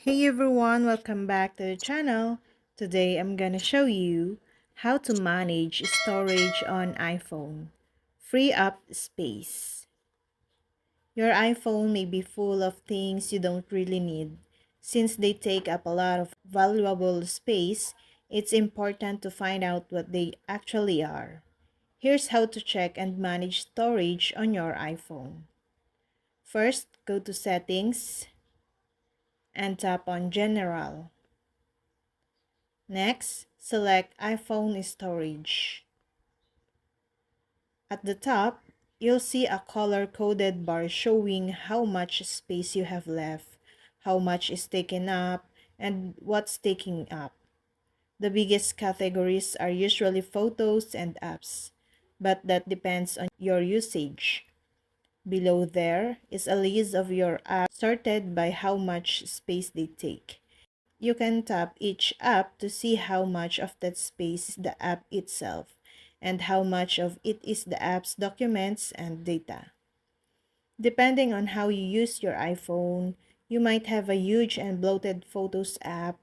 Hey everyone, welcome back to the channel. Today I'm gonna show you how to manage storage on iPhone. Free up space. Your iPhone may be full of things you don't really need. Since they take up a lot of valuable space, it's important to find out what they actually are. Here's how to check and manage storage on your iPhone. First, go to Settings and tap on General. Next, select iPhone storage. At the top, you'll see a color-coded bar showing how much space you have left, how much is taken up, and what's taking up. The biggest categories are usually photos and apps, but that depends on your usage. Below there is a list of your apps sorted by how much space they take. You can tap each app to see how much of that space is the app itself and how much of it is the app's documents and data. Depending on how you use your iPhone, you might have a huge and bloated Photos app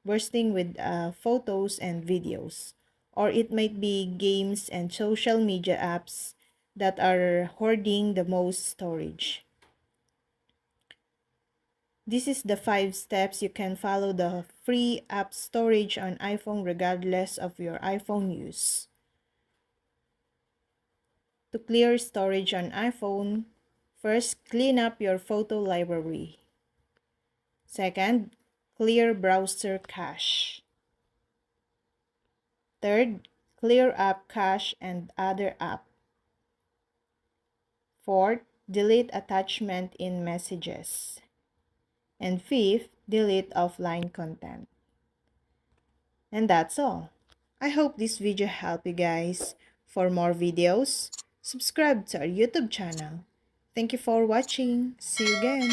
bursting with photos and videos. Or it might be games and social media apps that are hoarding the most storage. This is the 5 steps you can follow the free app storage on iPhone regardless of your iPhone use. To clear storage on iPhone, first clean up your photo library. Second, clear browser cache. Third, clear app cache and other app. Fourth, delete attachment in messages. And fifth, delete offline content. And that's all. I hope this video helped you guys. For more videos, subscribe to our YouTube channel. Thank you for watching. See you again.